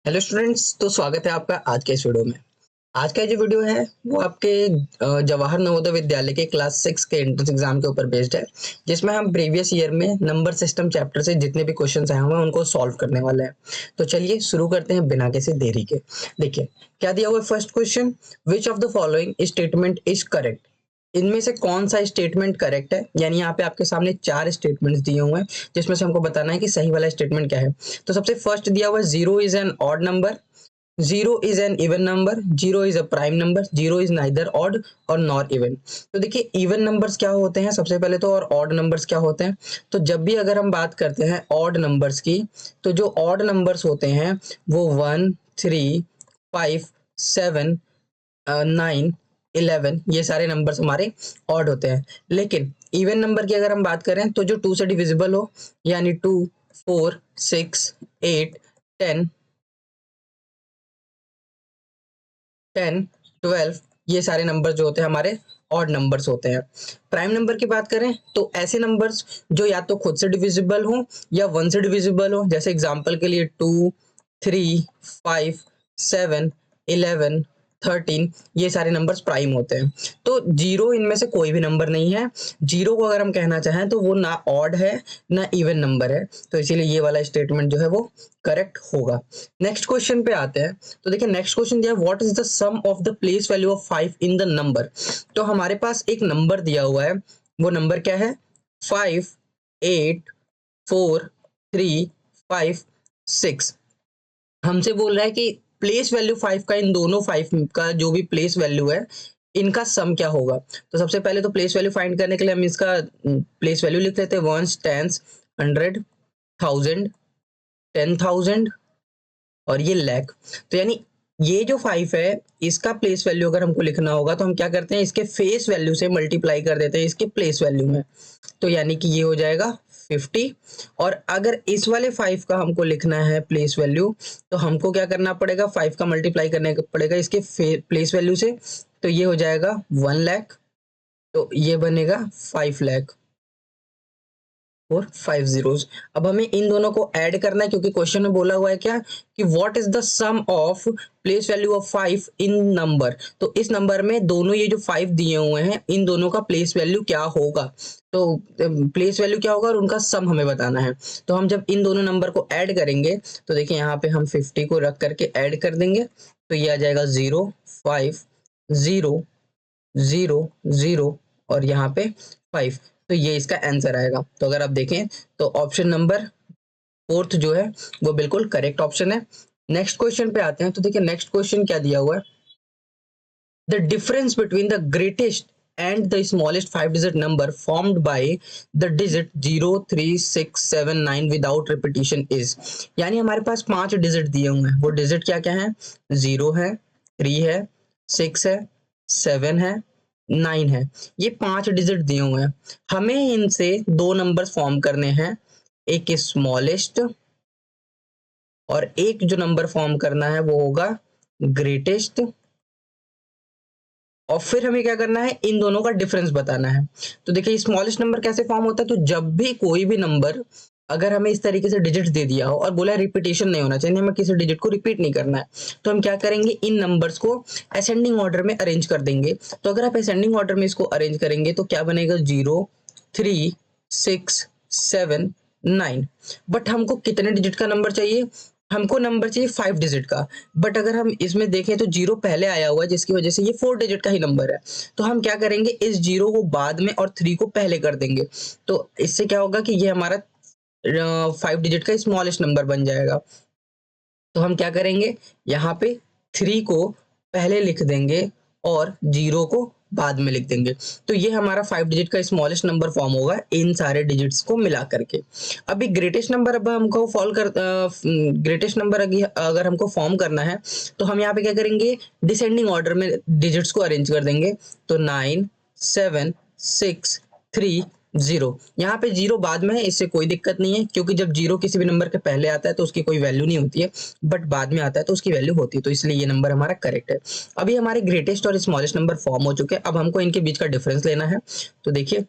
Hello students, तो स्वागत है आपका आज के इस वीडियो में। आज का जो वीडियो है वो आपके जवाहर नवोदय विद्यालय के क्लास 6 के एंट्रेंस एग्जाम के ऊपर बेस्ड है, जिसमें हम प्रीवियस ईयर में नंबर सिस्टम चैप्टर से जितने भी क्वेश्चंस आए हुए हैं उनको सॉल्व करने वाले हैं। तो चलिए शुरू करते हैं बिना किसी देरी के। देखिए क्या दिया हुआ है। First question, which of the following statement is correct. इनमें से कौन सा स्टेटमेंट करेक्ट है, यानी यहाँ पे आपके सामने 4 स्टेटमेंट्स दिए हुए हैं जिसमें से हमको बताना है कि सही वाला स्टेटमेंट क्या है। तो सबसे फर्स्ट दिया हुआ है, zero is an odd number, zero is an even number, zero is a prime number, zero is neither odd और नॉर इवन। तो देखिए इवन नंबर्स क्या होते हैं सबसे पहले तो, और ऑड नंबर्स क्या होते हैं। तो जब भी अगर हम बात करते हैं ऑड नंबर्स की, तो जो ऑड नंबर्स होते हैं वो 1, 3, 5, 7, 9, 11, ये सारे नंबर्स हमारे ऑड होते हैं। लेकिन इवन नंबर की अगर हम बात करें तो जो 2 से डिविजिबल हो, यानी 2, 4, 6, 8, 10, 10, 12, ये सारे नंबर जो होते हैं हमारे ऑड नंबर्स होते हैं। प्राइम नंबर की बात करें तो ऐसे नंबर्स जो या तो खुद से डिविजिबल हो या 1 से डिविजिबल हो, जैसे एग्जांपल के लिए 2, 3, 5, 7, 11, 13, ये सारे नंबर्स प्राइम होते हैं। तो जीरो इनमें से कोई भी नंबर नहीं है। जीरो को अगर हम कहना चाहें तो वो ना ऑड है ना इवन नंबर है, तो इसीलिए ये वाला स्टेटमेंट जो है वो करेक्ट होगा। नेक्स्ट क्वेश्चन पे आते हैं। तो देखिए नेक्स्ट क्वेश्चन दिया है, what is the sum of the place value of 5 in the number. तो हमारे पास एक नंबर दिया हुआ है, वो नंबर क्या है, 5, 8, 4, 3, 5, 6। हमसे बोल रहा है कि प्लेस वैल्यू 5 का, इन दोनों 5 का जो भी प्लेस वैल्यू है इनका सम क्या होगा। तो सबसे पहले तो प्लेस वैल्यू फाइंड करने के लिए हम इसका प्लेस वैल्यू लिख लेते हैं, वंस, टेंस, 100, 1000, 10,000 और ये लैख। तो यानी ये जो 5 है इसका प्लेस वैल्यू अगर हमको लिखना होगा तो हम क्या करते हैं, इसके फेस वैल्यू से मल्टीप्लाई कर देते हैं इसके प्लेस वैल्यू में। तो यानी कि ये हो जाएगा 50। और अगर इस वाले 5 का हमको लिखना है प्लेस वैल्यू, तो हमको क्या करना पड़ेगा, 5 का मल्टीप्लाई करने पड़ेगा इसके प्लेस वैल्यू से। तो ये हो जाएगा 1 लाख, तो ये बनेगा 5 लाख और 5 जीरोस। अब हमें इन दोनों को ऐड करना है, क्योंकि क्वेश्चन में बोला हुआ है क्या कि what is the sum of place value of 5 in number. तो इस नंबर में दोनों ये जो 5 दिए हुए हैं इन दोनों का प्लेस वैल्यू क्या होगा। तो प्लेस वैल्यू क्या होगा और उनका सम हमें बताना है। तो हम जब इन दोनों नंबर को ऐड करेंगे तो देखिए यहाँ पे हम 50 को रख करके ऐड कर देंगे, तो ये आ जाएगा 0, 5, 0, 0, 0 और यहाँ पे 5। तो ये इसका आंसर आएगा। तो अगर आप देखें तो ऑप्शन नंबर फोर्थ जो है वो बिल्कुल करेक्ट ऑप्शन है। नेक्स्ट क्वेश्चन पे आते हैं। तो देखिए नेक्स्ट क्वेश्चन क्या दिया हुआ है, the difference between the greatest and the smallest 5 digit number formed by the digit 0, 3, 6, 7, 9 without repetition is. यानी हमारे पास 5 डिजिट दिए हुए हैं, वो डिजिट क्या क्या है, 0 है, 3 है, 6 है, 7 है, 9 है। ये 5 डिजिट दिए हुए हैं, हमें इनसे दो नंबर्स फॉर्म करने हैं, एक स्मॉलेस्ट और एक जो नंबर फॉर्म करना है वो होगा ग्रेटेस्ट। और फिर हमें क्या करना है, इन दोनों का डिफरेंस बताना है। तो देखिए स्मॉलेस्ट नंबर कैसे फॉर्म होता है, तो जब भी कोई भी नंबर अगर हमें इस तरीके से डिजिट्स दे दिया हो और बोला रिपीटेशन नहीं होना चाहिए, हमें किसी डिजिट को रिपीट नहीं करना है, तो हम क्या करेंगे, इन नंबर्स को असेंडिंग ऑर्डर में अरेंज कर देंगे। तो अगर आप असेंडिंग ऑर्डर में इसको अरेंज करेंगे तो क्या बनेगा, 0, 3, 6, 7, 9। बट हमको कितने डिजिट का नंबर चाहिए, हमको नंबर चाहिए 5 डिजिट का। बट अगर हम इसमें देखें तो 0 पहले आया हुआ है जिसकी वजह से ये 4 डिजिट का ही नंबर है। तो हम क्या करेंगे, इस 0 को बाद में और 3 को पहले कर देंगे। तो इससे क्या होगा कि ये हमारा 5 डिजिट का स्मॉलेस्ट नंबर बन जाएगा। तो हम क्या करेंगे, यहाँ पे 3 को पहले लिख देंगे और 0 को बाद में लिख देंगे। तो ये हमारा 5 डिजिट का स्मॉलेस्ट नंबर फॉर्म होगा इन सारे डिजिट्स को मिला करके। अभी ग्रेटेस्ट नंबर अब हमको ग्रेटेस्ट नंबर अगर हमको फॉर्म करना है तो हम यहाँ पे क्या करेंगे, डिसेंडिंग ऑर्डर में डिजिट्स को अरेंज कर देंगे। तो 9, 7, 6, 3, 0। यहाँ पे 0 बाद में है, इससे कोई दिक्कत नहीं है, क्योंकि जब 0 किसी भी नंबर के पहले आता है तो उसकी कोई वैल्यू नहीं होती है, बट बाद में आता है तो उसकी वैल्यू होती है। तो इसलिए ये नंबर हमारा करेक्ट है। अभी हमारे ग्रेटेस्ट और स्मॉलेस्ट नंबर फॉर्म हो चुके हैं, अब हमको इनके बीच का डिफरेंस लेना है। तो देखिए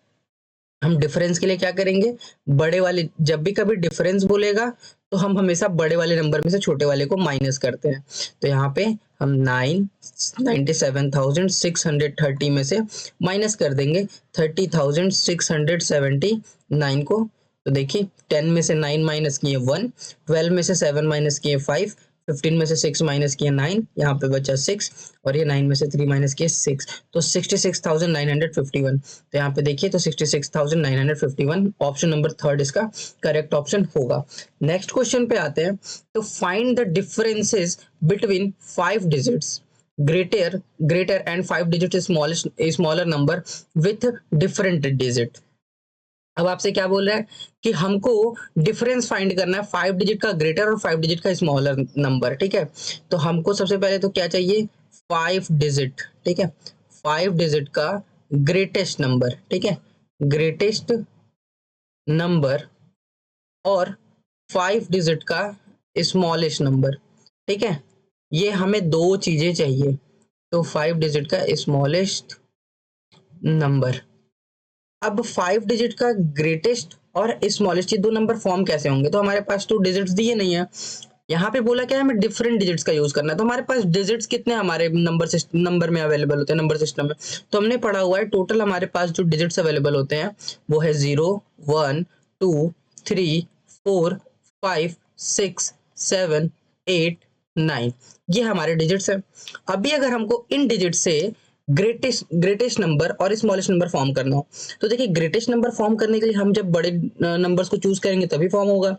हम डिफरेंस के लिए क्या करेंगे, बड़े वाले, जब भी कभी डिफरेंस बोलेगा तो हम हमेशा बड़े वाले नंबर में से छोटे वाले को माइनस करते हैं। तो यहाँ पे हम 97,630 में से माइनस कर देंगे 30,679 को। तो देखिए 10 में से 9 माइनस किए 1, 12 में से 7 माइनस किए 5, 15 में से 6 माइनस किए 9, यहाँ पे बचा 6, और ये 9 में से 3 माइनस किए 6, तो 66,951। तो यहाँ पे देखिए तो 66,951 ऑप्शन नंबर थर्ड इसका करेक्ट ऑप्शन होगा। नेक्स्ट क्वेश्चन पे आते हैं। तो find the differences between 5 digits greater and 5 digit smaller number with different digit। अब आपसे क्या बोल रहा है कि हमको डिफरेंस फाइंड करना है 5 डिजिट का ग्रेटर और 5 डिजिट का स्मॉलर नंबर। ठीक है, तो हमको सबसे पहले तो क्या चाहिए, 5 डिजिट। ठीक है, 5 डिजिट का ग्रेटेस्ट नंबर। ठीक है, ग्रेटेस्ट नंबर और 5 डिजिट का स्मॉलेस्ट नंबर। ठीक है, ये हमें दो चीजें चाहिए। तो 5 डिजिट का स्मॉलेस्ट नंबर। अब 5 डिजिट का ग्रेटेस्ट और स्मॉलेस्ट, ये दो नंबर फॉर्म कैसे होंगे, तो हमारे पास 2 डिजिट्स दिए नहीं है। यहाँ पे बोला क्या है, हमें डिफरेंट डिजिट्स का यूज करना है। तो हमारे पास डिजिट्स कितने हमारे नंबर में अवेलेबल होते हैं, नंबर सिस्टम में, तो हमने पढ़ा हुआ है टोटल हमारे पास जो डिजिट्स अवेलेबल होते हैं वो है 0, 1, 2, 3, 4, 5, 6, 7, 8, 9, ये हमारे डिजिट्स हैं। अभी अगर हमको इन डिजिट से ग्रेटेस्ट नंबर और स्मॉलेस्ट नंबर फॉर्म करना हो, तो देखिए ग्रेटेस्ट नंबर फॉर्म करने के लिए हम जब बड़े नंबर्स को चूज करेंगे तभी फॉर्म होगा।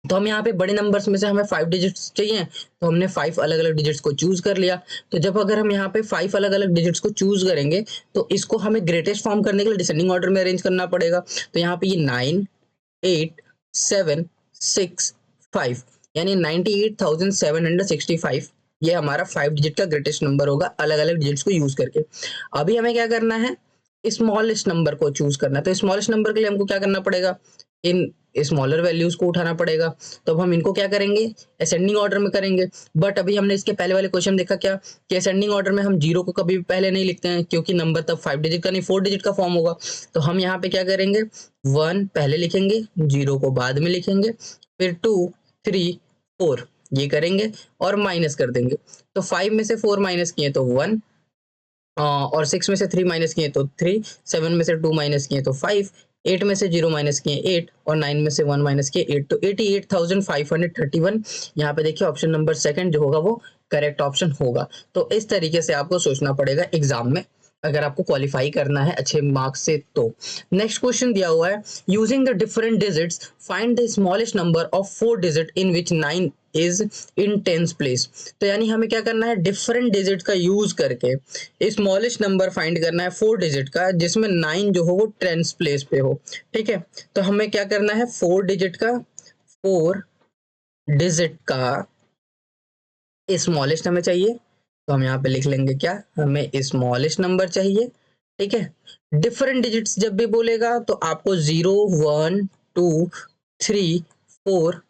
तो हम यहाँ पे बड़े नंबर्स में से हमें 5 डिजिट्स चाहिए, तो हमने 5 अलग अलग डिजिट्स को चूज कर लिया। तो जब अगर हम यहाँ पे 5 अलग अलग डिजिट्स को चूज करेंगे तो इसको हमें ग्रेटेस्ट फॉर्म करने के लिए डिसेंडिंग ऑर्डर में अरेंज करना पड़ेगा। तो यहाँ पे ये 9, 8, 7, 6, 5, यानी 98,765 ये हमारा 5 डिजिट का ग्रेटेस्ट नंबर होगा अलग अलग डिजिट्स को यूज करके। अभी हमें क्या करना है, स्मॉलेस्ट नंबर को चूज करना है। तो स्मॉलेस्ट नंबर के लिए हमको क्या करना पड़ेगा, इन स्मॉलर वैल्यूज को उठाना पड़ेगा। तो अब हम इनको क्या करेंगे, असेंडिंग ऑर्डर में करेंगे। बट अभी हमने इसके पहले वाले क्वेश्चन देखा क्या, कि असेंडिंग ऑर्डर में हम जीरो को कभी भी पहले नहीं लिखते हैं, क्योंकि नंबर तब 5 डिजिट का नहीं 4 डिजिट का फॉर्म होगा। तो हम यहाँ पे क्या करेंगे, 1 पहले लिखेंगे, जीरो को बाद में लिखेंगे, फिर 2, 3, 4 ये करेंगे और माइनस कर देंगे। तो 5 में से 4 माइनस किए तो 1, और 6 में से 3 माइनस किए तो 3, 7 में से 2 माइनस किए तो 5, 8 में से 0 माइनस किए 8, और 9 में से 1 माइनस किए 8, तो 88,531 यहाँ पे देखिए ऑप्शन नंबर सेकंड जो होगा वो करेक्ट ऑप्शन होगा। तो इस तरीके से आपको सोचना पड़ेगा एग्जाम में अगर आपको क्वालिफाई करना है अच्छे मार्क्स से। तो नेक्स्ट क्वेश्चन दिया हुआ है, using the different digits find the smallest number of 4 digit in which 9 is in tens place. तो यानी हमें क्या करना है, डिफरेंट डिजिट का यूज करके स्मॉलेस्ट नंबर फाइंड करना है 4 डिजिट का जिसमें 9 जो हो वो टेंस प्लेस पे हो। ठीक है, तो हमें क्या करना है, 4 डिजिट का स्मॉलेस्ट हमें चाहिए। तो हम यहाँ पे लिख लेंगे क्या, हमें स्मॉलेस्ट नंबर चाहिए। ठीक है, डिफरेंट डिजिट्स जब भी बोलेगा तो आपको 0, 1, 2, 3, 4,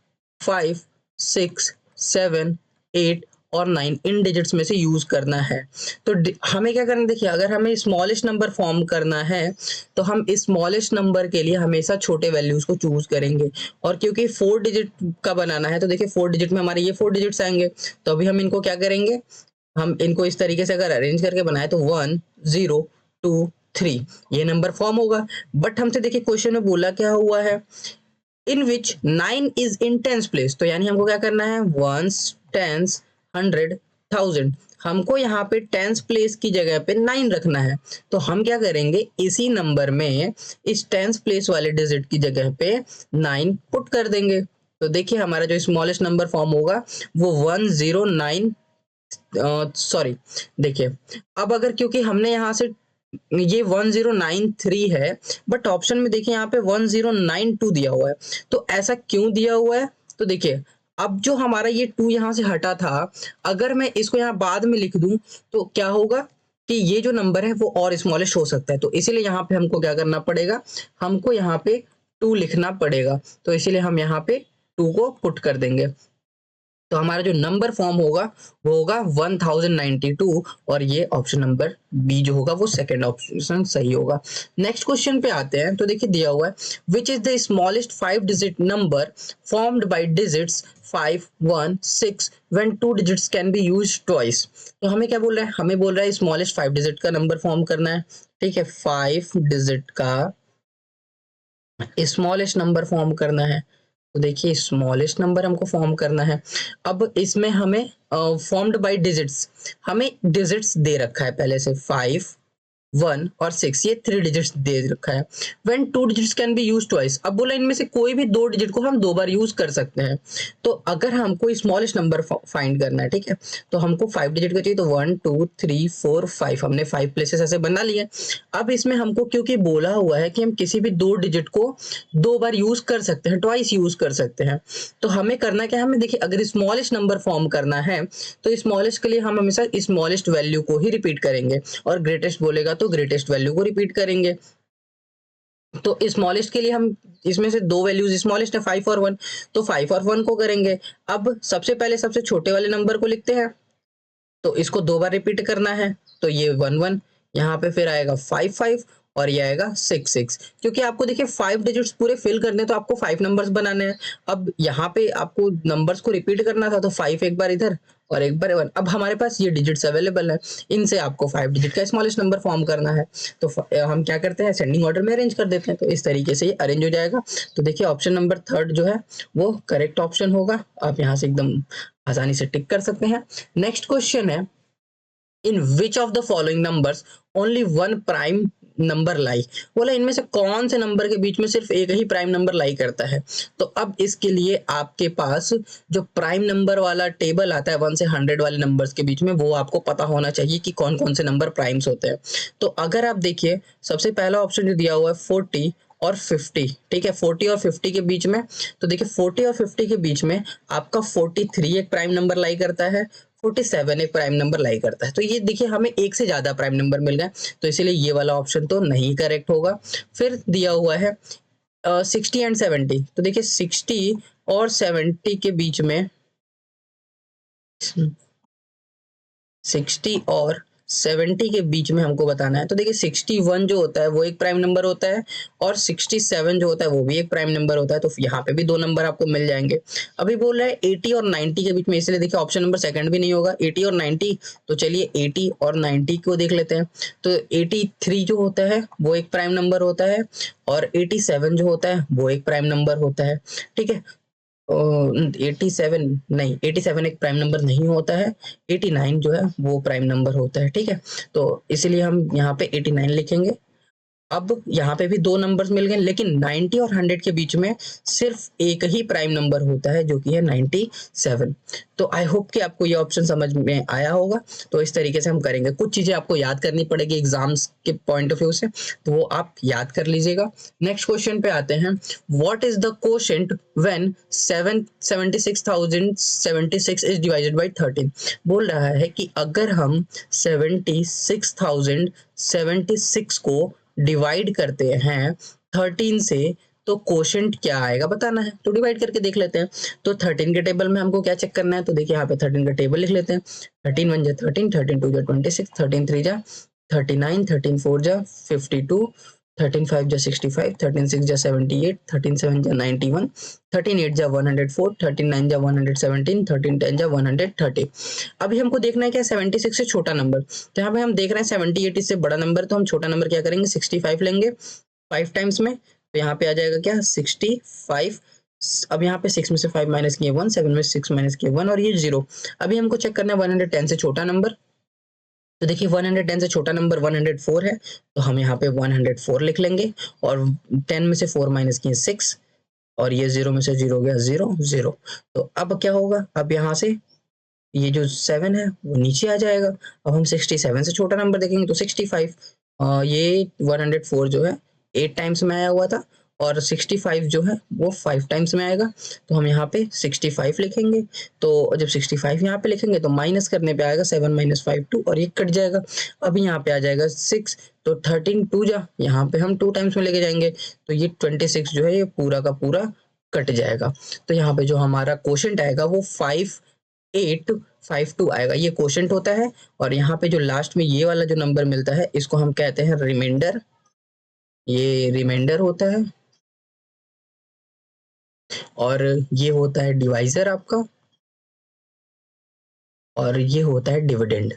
5, 6, 7, 8 और 9 इन डिजिट्स में से यूज करना है। तो हमें क्या करना, देखिए अगर हमें स्मॉलेस्ट नंबर फॉर्म करना है तो हम स्मॉलेस्ट नंबर के लिए हमेशा छोटे वैल्यूज को चूज करेंगे। और क्योंकि 4 डिजिट का बनाना है तो देखिए 4 डिजिट में हमारे ये 4 डिजिट्स आएंगे। तो अभी हम इनको क्या करेंगे, हम इनको इस तरीके से अगर अरेंज करके बनाए तो 1, 0, 2, 3 ये नंबर फॉर्म होगा। बट हमसे देखिए क्वेश्चन में बोला क्या हुआ है, in which 9 is in tens place. तो यानी हमको क्या करना है, वंस, टेंस, 100, 1000, हमको यहाँ पे टेंस प्लेस की जगह पे 9 रखना है। तो हम क्या करेंगे, इसी नंबर में इस टेंस प्लेस वाले डिजिट की जगह पे 9 पुट कर देंगे। तो देखिए हमारा जो स्मॉलेस्ट नंबर फॉर्म होगा वो 109, सॉरी देखिए, अब अगर क्योंकि हमने यहाँ से ये 1093 है बट ऑप्शन में देखिए यहाँ पे 1092 दिया हुआ है। तो ऐसा क्यों दिया हुआ है, तो देखिए अब जो हमारा ये 2 यहाँ से हटा था, अगर मैं इसको यहाँ बाद में लिख दूं तो क्या होगा कि ये जो नंबर है वो और स्मॉलेस्ट हो सकता है। तो इसीलिए यहाँ पे हमको क्या करना पड़ेगा, हमको यहाँ पे 2 लिखना पड़ेगा। तो इसीलिए हम यहाँ पे 2 को पुट कर देंगे। तो हमारा जो नंबर फॉर्म होगा वो होगा 1092 और ये ऑप्शन नंबर बी जो होगा वो सेकंड ऑप्शन सही होगा। नेक्स्ट क्वेश्चन पे आते हैं। तो देखिए दिया हुआ है which is the smallest 5 digit number formed by digits 5 1 6 when 2 digits can be used twice. तो हमें क्या बोल रहा है, हमें बोल रहा है स्मॉलेस्ट 5 डिजिट का नंबर फॉर्म करना है। ठीक है, 5 डिजिट का स्मॉलेस्ट नंबर फॉर्म करना है। तो देखिए स्मॉलेस्ट नंबर हमको फॉर्म करना है। अब इसमें हमें फॉर्म्ड बाय डिजिट्स, हमें डिजिट्स दे रखा है पहले से 5 1 और 6, ये 3 डिजिट्स दे रखा है। When 2 digits can be use twice, अब बोला इनमें से कोई भी 2 डिजिट को हम 2 बार यूज कर सकते हैं। तो अगर हमको स्मॉलेस्ट नंबर फाइंड करना है, ठीक है, तो हमको 5 डिजिट का चाहिए। तो 1 2 3 4 5, हमने 5 प्लेसेस ऐसे बना लिए। अब इसमें हमको क्योंकि बोला हुआ है कि हम किसी भी 2 डिजिट को 2 बार यूज कर सकते हैं, ट्वाइस यूज कर सकते हैं, तो हमें करना क्या है, हमें देखिए अगर स्मॉलेस्ट नंबर फॉर्म करना है तो स्मॉलेस्ट के लिए हम हमेशा स्मॉलेस्ट वैल्यू को ही रिपीट करेंगे, और ग्रेटेस्ट बोलेगा तो ग्रेटेस्ट वैल्यू को रिपीट करेंगे। तो स्मॉलेस्ट के लिए हम इसमें से 2 वैल्यूज स्मॉलेस्ट है 5 और 1, तो 5 और 1 को करेंगे। अब सबसे पहले सबसे छोटे वाले नंबर को लिखते हैं, तो इसको 2 बार रिपीट करना है, तो ये 1 1, यहाँ पे फिर आएगा 5 5 और ये आएगा 6 6। क्योंकि आपको देखिए 5 डिजिट्स पूरे फिल करने तो आपको 5 नंबर्स बनाने हैं। अब यहाँ पे आपको नंबर्स को रिपीट करना था, तो 5 एक बार इधर और एक बार 1। अब हमारे पास ये डिजिट्स अवेलेबल है, इनसे आपको 5 डिजिट का स्मॉलेस्ट नंबर फॉर्म करना है। तो हम क्या करते हैं, असेंडिंग ऑर्डर में अरेंज कर देते हैं, तो इस तरीके से ये अरेंज हो जाएगा। तो देखिए ऑप्शन नंबर थर्ड जो है वो करेक्ट ऑप्शन होगा। आप यहाँ से एकदम आसानी से टिक कर सकते हैं। नेक्स्ट क्वेश्चन है, in which of the following numbers only one prime number lie. बोला इनमें से कौन से नंबर के बीच में सिर्फ एक ही प्राइम नंबर लाई करता है। तो अब इसके लिए आपके पास जो प्राइम नंबर वाला टेबल आता है 1 से 100 वाले नंबर्स के बीच में, वो आपको पता होना चाहिए कि कौन कौन से नंबर प्राइम्स होते हैं। तो अगर आप देखिए सबसे पहला ऑप्शन जो दिया हुआ है 40 और 50, ठीक है, 40 और 50 के बीच में, तो देखिए 40 और 50 के बीच में आपका 43 एक प्राइम नंबर लाई करता है, 47 एक प्राइम नंबर लाई करता है। तो ये देखिए हमें एक से ज्यादा प्राइम नंबर मिल गए, तो इसीलिए ये वाला ऑप्शन तो नहीं करेक्ट होगा। फिर दिया हुआ है 60 एंड 70, तो देखिए 60 और 70 के बीच में 60 और 70 के बीच में हमको बताना है। तो देखिए 61 जो होता है वो एक प्राइम नंबर होता है, और 67 जो होता है वो भी एक प्राइम नंबर होता है। तो यहाँ पे भी 2 नंबर आपको मिल जाएंगे। अभी बोल रहा है 80 और 90 के बीच में, इसलिए देखिए ऑप्शन नंबर सेकंड भी नहीं होगा, 80 और 90। तो चलिए 80 और 90 को देख लेते हैं। तो 83 जो होता है वो एक प्राइम नंबर होता है, और 87 जो होता है वो एक प्राइम नंबर होता है। ठीक है, 87 नहीं, 87 एक प्राइम नंबर नहीं होता है, 89 जो है वो प्राइम नंबर होता है। ठीक है, तो इसलिए हम यहाँ पे 89 लिखेंगे। अब यहाँ पे भी 2 नंबर्स मिल गए, लेकिन 90 और 100 के बीच में सिर्फ एक ही प्राइम नंबर होता है, जो कि है 97। तो आई होप कि आपको ये ऑप्शन समझ में आया होगा। तो इस तरीके से हम करेंगे। कुछ चीजें आपको याद करनी पड़ेगी एग्जाम्स के पॉइंट ऑफ व्यू से, तो वो आप याद कर लीजिएगा। नेक्स्ट क्वेश्चन पे आते हैं, what is the quotient when 76,076 is divided by 13। बोल रहा है कि अगर हम 76,076 को डिवाइड करते हैं 13 से, तो कोशेंट क्या आएगा बताना है। तो डिवाइड करके देख लेते हैं। तो 13 के टेबल में हमको क्या चेक करना है, तो देखिए यहाँ पे 13 का टेबल लिख लेते हैं। 13 1 जा 13, 13 2 जा 26, 13 3 जा 39, 13 4 जा 52, 13 5 जा 65, 13 6 जा 78, 13 7 जा 91, 13 8 जा 104, 13 9 जा 117, 13 10 जा 130। अभी हमको देखना है क्या 76 से छोटा नंबर। तो यहाँ पे हम देख रहे हैं 78 इससे बड़ा नंबर, तो हम छोटा नंबर क्या करेंगे 65 लेंगे 5 टाइम्स में। तो यहाँ पे आ जाएगा क्या 65। अब यहाँ पे 6 में से 5 माइनस किए 1, 7 में 6 माइनस किए 1 और ये 0। अभी हमको चेक करना है 110 से छोटा नंबर। तो देखिए 110 से छोटा नंबर 104 है, तो हम यहाँ पे 104 लिख लेंगे, और 10 में से 4 माइनस किए 6, और ये 0 में से 0 गया 0 0। तो अब क्या होगा, अब यहाँ से ये जो 7 है वो नीचे आ जाएगा। अब हम 67 से छोटा नंबर देखेंगे तो 65। ये 104 जो है 8 टाइम्स में आया हुआ था, और 65 जो है वो 5 टाइम्स में आएगा। तो हम यहाँ पे 65 लिखेंगे। तो जब 65 यहाँ पे लिखेंगे तो माइनस करने पे आएगा 7 माइनस 5 2, और ये कट जाएगा। अब यहाँ पे आ जाएगा 6। तो 13 2 जा, यहाँ पे हम 2 टाइम्स में लेके जाएंगे, तो ये 26 जो है ये पूरा का पूरा कट जाएगा। तो यहाँ पे जो हमारा क्वोशंट आएगा वो 5 852 आएगा, ये क्वोशंट होता है। और यहाँ पे जो लास्ट में ये वाला जो नंबर मिलता है इसको हम कहते हैं रिमाइंडर, ये रिमाइंडर होता है। और ये होता है डिवाइजर आपका, और ये होता है डिविडेंड।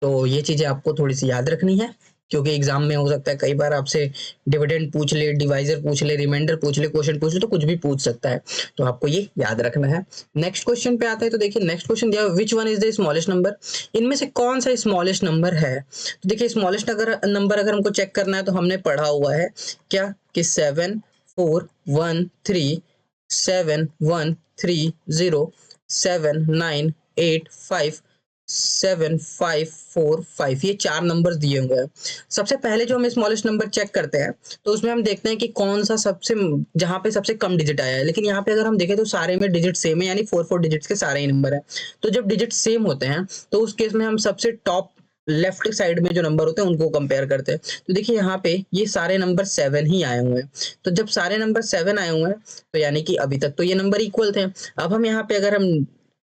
तो ये चीजें आपको थोड़ी सी याद रखनी है, क्योंकि एग्जाम में हो सकता है कई बार आपसे डिविडेंड पूछ ले, डिवाइजर पूछ ले, रिमाइंडर पूछ ले, क्वेश्चन पूछ ले, तो कुछ भी पूछ सकता है, तो आपको ये याद रखना है। नेक्स्ट क्वेश्चन पे आता है, तो देखिए नेक्स्ट क्वेश्चन दिया, which one is the smallest number, इनमें से कौन सा स्मॉलेस्ट नंबर है। तो देखिए स्मॉलेस्ट अगर नंबर अगर हमको चेक करना है तो हमने पढ़ा हुआ है क्या कि 7413713079855 7545, ये 4 नंबर दिए हुए हैं। सबसे पहले जो हम स्मॉलेस्ट नंबर चेक करते हैं तो उसमें हम देखते हैं कि कौन सा सबसे, जहां पे सबसे कम डिजिट आया है। लेकिन यहाँ पे अगर हम देखें तो सारे में डिजिट सेम है, यानी 4 डिजिट्स के सारे ही नंबर है। तो जब डिजिट सेम होते हैं तो उस केस में हम सबसे टॉप लेफ्ट साइड में जो नंबर होते हैं उनको कंपेयर करते हैं। तो देखिए यहाँ पे ये सारे नंबर 7 ही आए हुए हैं। तो जब सारे नंबर 7 आए हुए हैं तो यानी कि अभी तक तो ये नंबर इक्वल थे। अब हम यहाँ पे अगर हम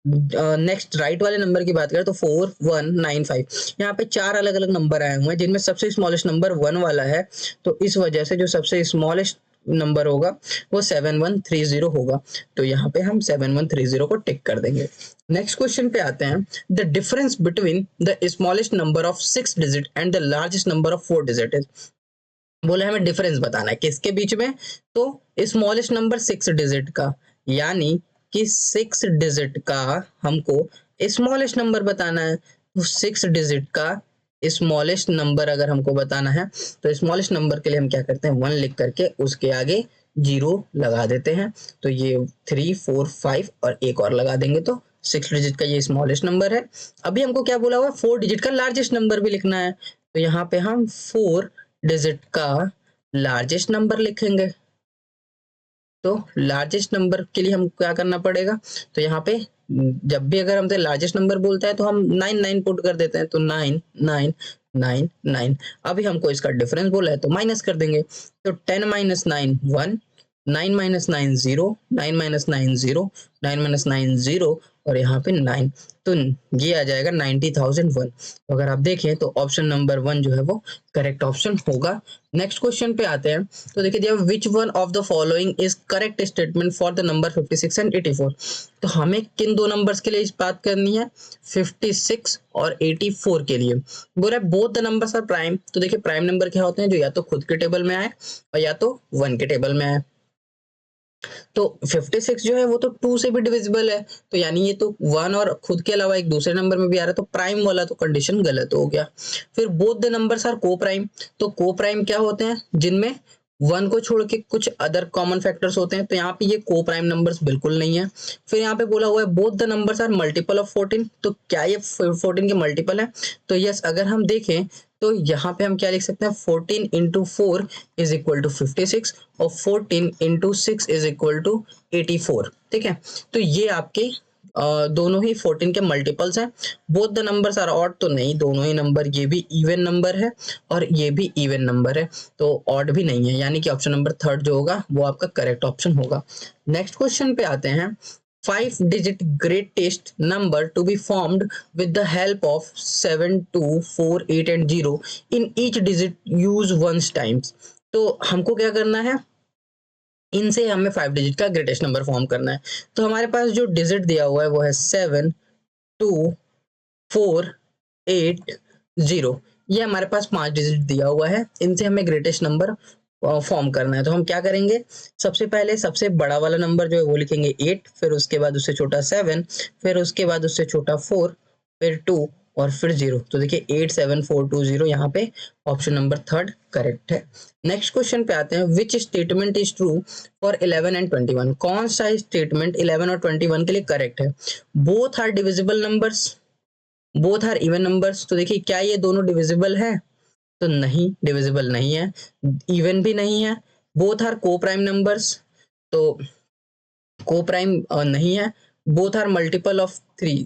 नेक्स्ट राइट वाले नंबर की बात करें तो 4195, यहाँ पे 4 अलग अलग नंबर आए हुए हैं जिनमें सबसे स्मॉलेस्ट नंबर 1 वाला है। तो इस वजह से जो सबसे स्मॉलेस्ट नंबर होगा वो 7130 होगा। तो यहाँ पे हम 7130 को टिक कर देंगे। नेक्स्ट क्वेश्चन पे आते हैं, the difference between the smallest number of 6 digit and the largest number of 4 digit is, बोला हमें डिफरेंस बताना है किसके बीच में, तो स्मॉलेस्ट नंबर 6 डिजिट का, यानी कि 6 डिजिट का हमको स्मॉलेस्ट नंबर बताना है। तो 6 डिजिट का स्मॉलेस्ट नंबर अगर हमको बताना है तो स्मॉलेस्ट नंबर के लिए हम क्या करते हैं, 1 लिख करके उसके आगे 0 लगा देते हैं। तो ये 3 4 5 और एक और लगा देंगे तो 6 डिजिट का ये स्मॉलेस्ट नंबर है। अभी हमको क्या बोला हुआ है, 4 डिजिट का लार्जेस्ट नंबर भी लिखना है। तो यहाँ पे हम 4 डिजिट का लार्जेस्ट नंबर लिखेंगे। तो लार्जेस्ट नंबर के लिए हम क्या करना पड़ेगा, तो यहाँ पे जब भी अगर हमसे लार्जेस्ट नंबर बोलता है तो हम 9 पुट कर देते हैं। तो 9 अभी हमको इसका डिफरेंस बोला है तो माइनस कर देंगे। तो 10 माइनस 9 1, 9 माइनस 9 0, 9 माइनस 9 0, 9 माइनस 9 0 और यहाँ पे 9। तो ये आ जाएगा 90,001। तो अगर आप देखें तो ऑप्शन नंबर 1 जो है वो करेक्ट ऑप्शन होगा। नेक्स्ट क्वेश्चन पे आते हैं, तो देखिए दिया, which one of the following is correct statement for the number 56 and 84। तो हमें किन दो नंबर्स के लिए इस बात करनी है, 56 और 84 के लिए। बोल रहा है both the numbers are prime. तो देखिए प्राइम नंबर क्या होते हैं, जो या तो खुद के टेबल में आए और या तो 1 के टेबल में आए। तो 56 जो है वो तो 2 से भी डिविजिबल है, तो यानी ये तो 1 और खुद के अलावा एक दूसरे नंबर में भी आ रहा है, तो प्राइम वाला तो कंडीशन गलत हो गया। फिर बोथ द नंबर्स आर को प्राइम। तो को प्राइम क्या होते हैं, जिनमें 1 को छोड़ के कुछ अदर कॉमन फैक्टर्स होते हैं। तो यहाँ पे ये को प्राइम नंबर्स बिल्कुल नहीं है। फिर यहाँ पे बोला हुआ है both the numbers are multiple of 14। तो क्या ये 14 के मल्टीपल है, तो यस अगर हम देखें तो यहाँ पे हम क्या लिख सकते हैं, 14 इंटू 4 इज इक्वल टू 56 और 14 इंटू 6 इज इक्वल टू 84। ठीक है, तो ये आपके दोनों ही 14 के मल्टीपल्स हैं। Both the numbers are odd, तो नहीं, दोनों ही नंबर, ये भी इवन नंबर है और ये भी इवन नंबर है, तो ऑड भी नहीं है, यानी कि ऑप्शन नंबर 3 जो होगा वो आपका करेक्ट ऑप्शन होगा। नेक्स्ट क्वेश्चन पे आते हैं, 5-digit greatest number to be formed with the help of 7, 2, 4, 8 and 0 in each digit use once times। तो हमको क्या करना है, इनसे हमें 5 डिजिट का ग्रेटेस्ट नंबर फॉर्म करना है। तो हमारे पास जो डिजिट दिया हुआ है वो है 7, 2, 4, 8, 0। ये हमारे पास 5 डिजिट दिया हुआ है, इनसे हमें ग्रेटेस्ट नंबर फॉर्म करना है। तो हम क्या करेंगे, सबसे पहले सबसे बड़ा वाला नंबर जो है वो लिखेंगे 8, फिर उसके बाद उससे छोटा 7, फिर उसके बाद उससे छोटा 4, फिर 2 और फिर 0। तो देखिए 8 7 4 2 0, यहाँ पे ऑप्शन नंबर 3 करेक्ट है। नेक्स्ट क्वेश्चन पे आते हैं, which statement is true for 11 and 21। कौन सा स्टेटमेंट 11 और 21 के लिए करेक्ट है। Both are divisible numbers, both are even numbers. तो देखिए क्या ये दोनों डिविजिबल है, तो नहीं, डिविजिबल नहीं है, इवन भी नहीं है। बोथ आर को प्राइम नंबर्स, तो को प्राइम नहीं है। बोथ आर मल्टीपल ऑफ 3,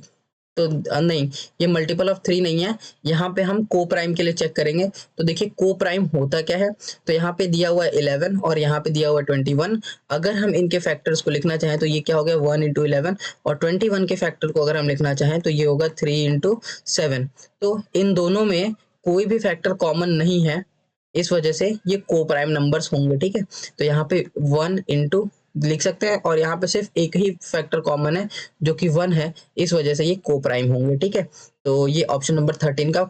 तो नहीं, ये मल्टीपल ऑफ 3 नहीं है, यहाँ पे हम को प्राइम के लिए चेक करेंगे। तो देखिए को प्राइम होता क्या है, तो यहाँ पे दिया हुआ है 11 और यहाँ पे दिया हुआ है 21। अगर हम इनके फैक्टर्स को लिखना चाहें तो ये क्या हो गया 1 इंटू 11, और 21 के फैक्टर को अगर हम लिखना चाहें तो ये होगा 3 इंटू 7। तो इन दोनों में कोई भी फैक्टर कॉमन नहीं है, इस वजह से ये को प्राइम नंबर्स होंगे, ठीक है। तो यहाँ पे 1 इंटू लिख सकते हैं, और यहाँ पे सिर्फ एक ही फैक्टर कॉमन है जो कि 1 है, इस वजह से ये को प्राइम होंगे, ठीक है। तो ये ऑप्शन नंबर 13 का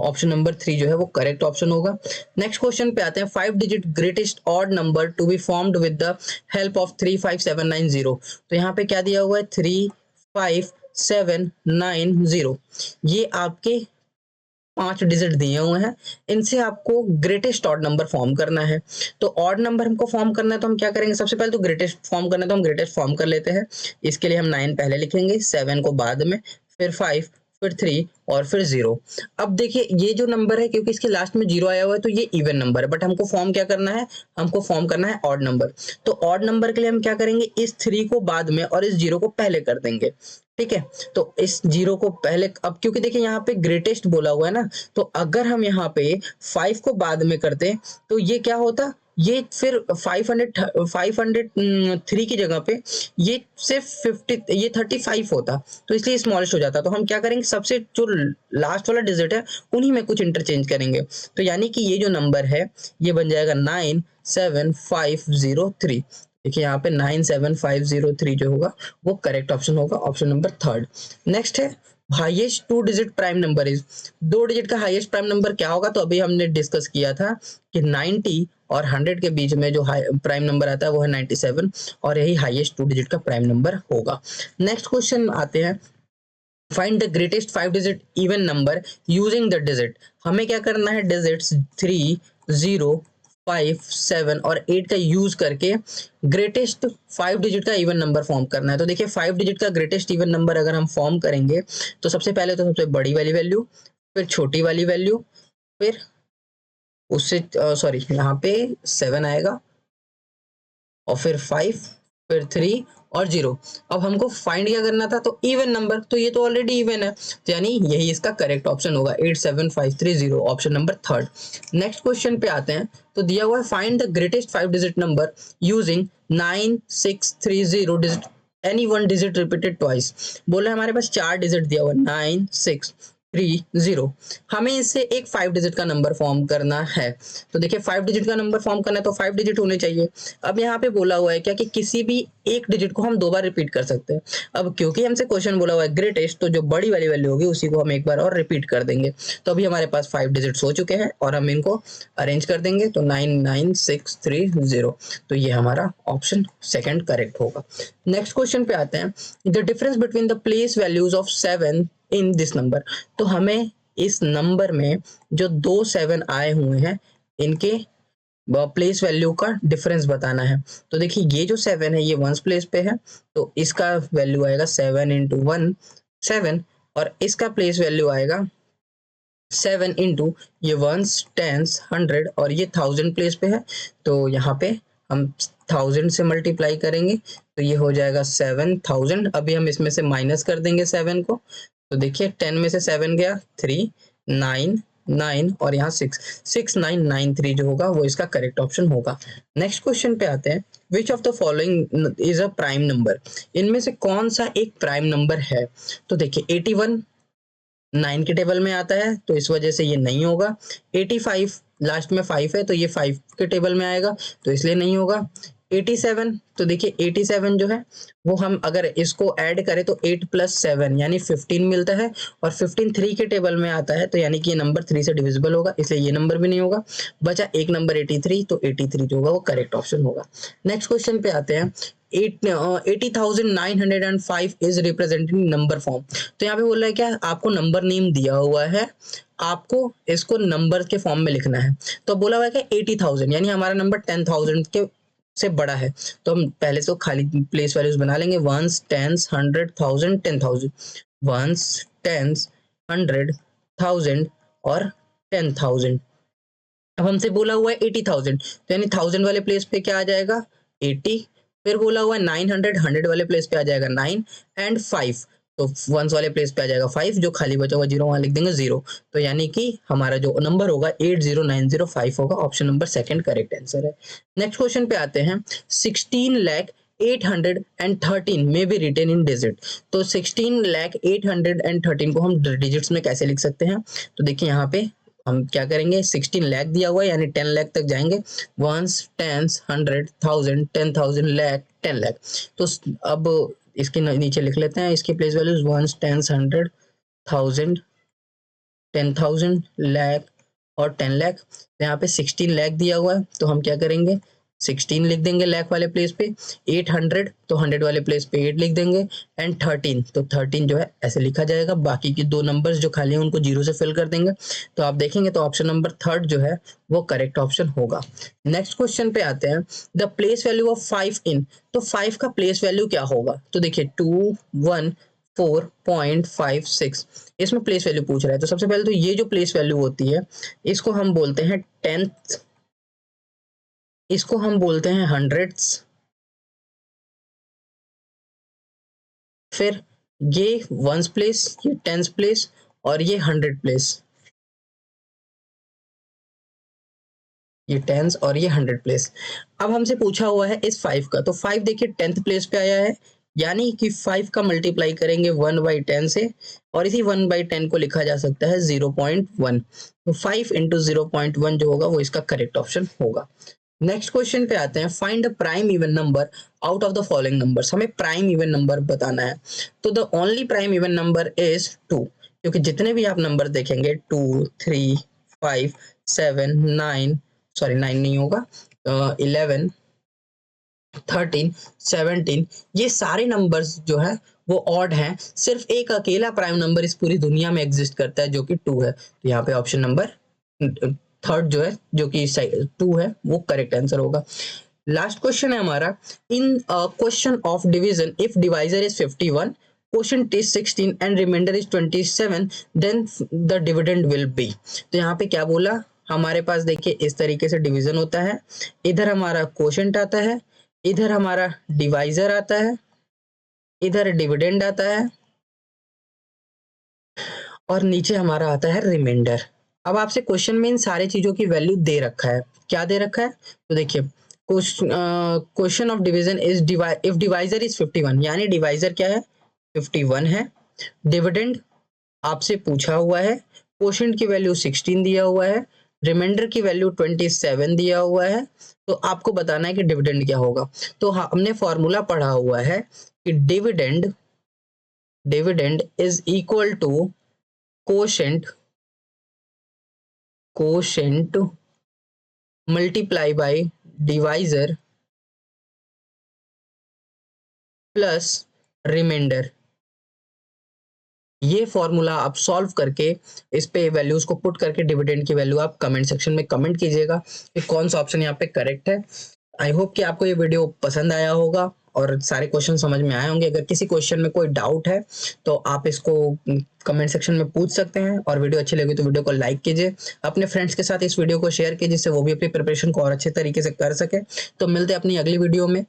ऑप्शन नंबर 3 जो है वो करेक्ट ऑप्शन होगा। नेक्स्ट क्वेश्चन पे आते हैं, 5 digit greatest odd number to be formed with the help of 35790। तो यहाँ पे क्या दिया हुआ है 35790, ये आपके 5 डिजिट दिए हुए हैं, इनसे आपको ग्रेटेस्ट ऑड नंबर फॉर्म करना है। तो ऑड नंबर हमको फॉर्म करना है तो हम क्या करेंगे, सबसे पहले तो ग्रेटेस्ट फॉर्म करना है तो हम ग्रेटेस्ट फॉर्म कर लेते हैं। इसके लिए हम 9 पहले लिखेंगे, 7 को बाद में, फिर 5, फिर 3 और फिर 0। अब देखिए ये जो नंबर है, क्योंकि इसके लास्ट में 0 आया हुआ है तो ये इवन नंबर है, बट हमको फॉर्म क्या करना है, हमको फॉर्म करना है ऑड नंबर। तो ऑड नंबर के लिए हम क्या करेंगे, इस 3 को बाद में और इस 0 को पहले कर देंगे, ठीक है। तो इस 0 को पहले, अब क्योंकि देखिए यहाँ पे ग्रेटेस्ट बोला हुआ है ना, तो अगर हम यहाँ पे 5 को बाद में करते तो ये क्या होता, ये फिर 503 की जगह पे ये सिर्फ 50, ये 35 होता, तो इसलिए स्मॉलेस्ट हो जाता। तो हम क्या करेंगे, सबसे जो लास्ट वाला डिजिट है उन्हीं में कुछ इंटरचेंज करेंगे। तो यानी कि ये जो नंबर है ये बन जाएगा 97503। देखिए यहाँ पे 97503 जो होगा वो करेक्ट ऑप्शन होगा, ऑप्शन नंबर 3। नेक्स्ट है, highest 2 digit prime number is, 2 digit का हाईएस्ट प्राइम नंबर क्या होगा, तो अभी हमने डिस्कस किया था कि 90 और 100 के बीच में जो प्राइम नंबर आता है वो है 97, और यही हाईएस्ट 2 डिजिट का प्राइम नंबर होगा। नेक्स्ट क्वेश्चन आते हैं, find the greatest 5 digit even number using the digit. हमें क्या करना है, डिजिट्स 3, 0, 5, 7 और 8 का यूज करके ग्रेटेस्ट 5 डिजिट का इवन नंबर फॉर्म करना है। तो देखिए 5 डिजिट का ग्रेटेस्ट इवन नंबर अगर हम फॉर्म करेंगे तो सबसे पहले तो सबसे बड़ी वाली वैल्यू, फिर छोटी वाली वैल्यू, फिर उससे सॉरी यहाँ पे 7 आएगा, और फिर 5, फिर 3 और 0। अब हमको फाइंड क्या करना था, तो इवन नंबर, तो ये तो ऑलरेडी इवन है, तो यानी यही इसका करेक्ट ऑप्शन होगा 87530, ऑप्शन नंबर 3। नेक्स्ट क्वेश्चन पे आते हैं, तो दिया हुआ है find the greatest 5 digit number using 9630 digit, any one digit repeated twice. बोला है हमारे पास 4 डिजिट दिया हुआ 9630, हमें इससे एक 5 डिजिट का नंबर फॉर्म करना है। तो देखिए 5 डिजिट का नंबर फॉर्म करना है तो 5 डिजिट होने चाहिए। अब यहाँ पे बोला हुआ है क्या कि किसी भी एक डिजिट को हम 2 बार रिपीट कर सकते हैं। अब क्योंकि हमसे क्वेश्चन बोला हुआ है ग्रेटेस्ट, तो जो बड़ी वाली वैल्यू होगी उसी को हम एक बार और रिपीट कर देंगे। तो अभी हमारे पास 5 डिजिट्स हो चुके हैं और हम इनको अरेंज कर देंगे, तो 99630, तो ये हमारा ऑप्शन सेकंड करेक्ट होगा। नेक्स्ट क्वेश्चन पे आते हैं, the difference between the place values of 7 in this number. तो हमें इस नंबर में जो 2 7 आए हुए हैं इनके प्लेस वैल्यू का डिफरेंस बताना है। तो देखिए ये जो 7 है ये वंस प्लेस पे है, तो इसका वैल्यू आएगा 7 इंटू 1 7, और इसका प्लेस वैल्यू आएगा 7 इंटू ये वंस टेंस 100, और ये 1000 प्लेस पे है, तो यहाँ पे हम 1000 से मल्टीप्लाई करेंगे तो ये हो जाएगा 7000। अभी हम इसमें से माइनस कर देंगे 7 को, तो देखिए 10 में से 7 गया 3, 9 9 और यहाँ 6, 6993 जो होगा वो इसका करेक्ट ऑप्शन होगा। नेक्स्ट क्वेश्चन पे आते हैं, विच of the following is a prime number. इनमें से कौन सा एक प्राइम नंबर है। तो देखिए 81 9 के टेबल में आता है तो इस वजह से ये नहीं होगा। 85 लास्ट में 5 है तो ये 5 के टेबल में आएगा तो इसलिए नहीं होगा। 87, तो देखिए 87 जो है वो हम अगर इसको ऐड करें तो 8 + 7 यानी 15 मिलता है, और 15 3 के टेबल में आता है तो यानी कि ये नंबर 3 से डिविजिबल होगा, इसलिए ये नंबर भी नहीं होगा। बचा एक नंबर 83, तो 83 जो होगा वो करेक्ट ऑप्शन होगा। नेक्स्ट क्वेश्चन पे आते हैं, 80,905 इज रिप्रेजेंटेड नंबर फॉर्म। तो यहाँ पे बोल रहा है क्या, आपको नंबर नेम दिया हुआ है, आपको इसको नंबर के फॉर्म में लिखना है। तो बोला हुआ है कि 80,000 यानी हमारा नंबर 10,000 के से बड़ा है, तो हम पहले से खाली प्लेस वैल्यूज बना लेंगे, वंस टेंस 100,000 10,000, वंस टेंस 100,000 और 10,000। अब हमसे बोला हुआ है 80,000, तो यानी 1000 वाले प्लेस पे क्या आ जाएगा 80, फिर बोला हुआ है 900 100 वाले प्लेस पे आ जाएगा 9 एंड 5, तो वंस वाले प्लेस पे आ जाएगा 5, जो खाली बचा हुआ 0 वहां लिख देंगे 0। तो यानी कि हमारा जो नंबर होगा 80905 होगा। Option number second correct answer है। नेक्स्ट क्वेश्चन पे आते हैं। 16,813 में बी रिटेन इन डिजिट। तो 16,813 को हम डिजिट्स में कैसे लिख सकते हैं? तो देखिए यहाँ पे हम क्या करेंगे, 16 लाख दिया हुआ है यानी 10 लाख तक जाएंगे। Ones, tens, 100, 1000, 10,000, lakh, 10 lakh. तो अब इसके नीचे लिख लेते हैं इसकी place values, ones, tens, 100, 1000, 10,000, lakh और 10 लाख। यहाँ पे 16 लाख दिया हुआ है तो हम क्या करेंगे, 16 लिख देंगे लाख वाले प्लेस पे, 800 तो 100 वाले प्लेस पे 8 लिख देंगे, एंड 13 तो 13 जो है ऐसे लिखा जाएगा। बाकी की दो नंबर्स जो खाली हैं उनको 0 से फिल कर देंगे। तो आप देखेंगे तो ऑप्शन नंबर थर्ड जो है वो करेक्ट ऑप्शन होगा। नेक्स्ट क्वेश्चन पे आते हैं। द प्लेस वैल्यू ऑफ 5 इन, तो 5 का प्लेस वैल्यू क्या होगा? तो देखिए 214.56, इसमें प्लेस वैल्यू पूछ रहा है। तो सबसे पहले तो ये जो प्लेस वैल्यू होती है इसको हम बोलते हैं टेंथ, इसको हम बोलते हैं हंड्रेड्स, फिर ये वंस प्लेस, ये टेंस प्लेस और ये 100 प्लेस, ये टेंस और ये 100 प्लेस। अब हमसे पूछा हुआ है इस 5 का, तो 5 देखिए 10th प्लेस पे आया है यानी कि 5 का मल्टीप्लाई करेंगे 1/10 से, और इसी 1/10 को लिखा जा सकता है 0.1। तो 5 इंटू 0.1 जो होगा वो इसका करेक्ट ऑप्शन होगा। नेक्स्ट क्वेश्चन पे आते हैं। Find the prime even number out of the following numbers. हमें प्राइम इवन नंबर बताना है। तो the only prime even number is 2, क्योंकि जितने भी आप नंबर देखेंगे 2, 3, 5, 7, 9, सॉरी 9 नहीं होगा, 11, 13, 17, ये सारे नंबर्स जो है वो ऑड हैं। सिर्फ एक अकेला प्राइम नंबर इस पूरी दुनिया में एग्जिस्ट करता है जो कि 2 है। तो यहाँ पे ऑप्शन नंबर थर्ड जो है, जो कि 2 है, वो करेक्ट आंसर होगा। लास्ट क्वेश्चन है हमारा। In question of division, if divisor is 51, quotient is 16 and remainder is 27, then the dividend will be। तो यहाँ पे क्या बोला, हमारे पास देखिए इस तरीके से डिवीजन होता है। इधर हमारा क्वोशंट आता है, इधर हमारा डिवाइजर आता है, इधर डिविडेंड आता है और नीचे हमारा आता है रिमाइंडर। अब आपसे क्वेश्चन में इन सारी चीजों की वैल्यू दे रखा है। क्या दे रखा है? तो देखिए question of division is if divisor is 51, यानी डिवाइजर क्या है, 51 है। डिविडेंड आपसे पूछा हुआ है, क्वोशंट की वैल्यू 16 दिया हुआ है, रिमाइंडर की वैल्यू 27 दिया हुआ है। तो आपको बताना है कि डिविडेंड क्या होगा। तो हमने फॉर्मूला पढ़ा हुआ है कि dividend is equal to quotient multiply by divisor plus reminder. ये फॉर्मूला आप सॉल्व करके इस पे वैल्यूज को पुट करके डिविडेंड की वैल्यू आप कमेंट सेक्शन में कमेंट कीजिएगा कि कौन सा ऑप्शन यहाँ पे करेक्ट है। आई होप कि आपको ये वीडियो पसंद आया होगा और सारे क्वेश्चन समझ में आए होंगे। अगर किसी क्वेश्चन में कोई डाउट है तो आप इसको कमेंट सेक्शन में पूछ सकते हैं, और वीडियो अच्छी लगी तो वीडियो को लाइक कीजिए, अपने फ्रेंड्स के साथ इस वीडियो को शेयर कीजिए जिससे वो भी अपनी प्रिपरेशन को और अच्छे तरीके से कर सके। तो मिलते हैं अपनी अगली वीडियो में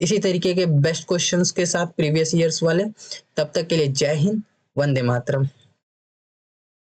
इसी तरीके के बेस्ट क्वेश्चंस के साथ, प्रीवियस ईयर्स वाले। तब तक के लिए जय हिंद, वंदे मातरम।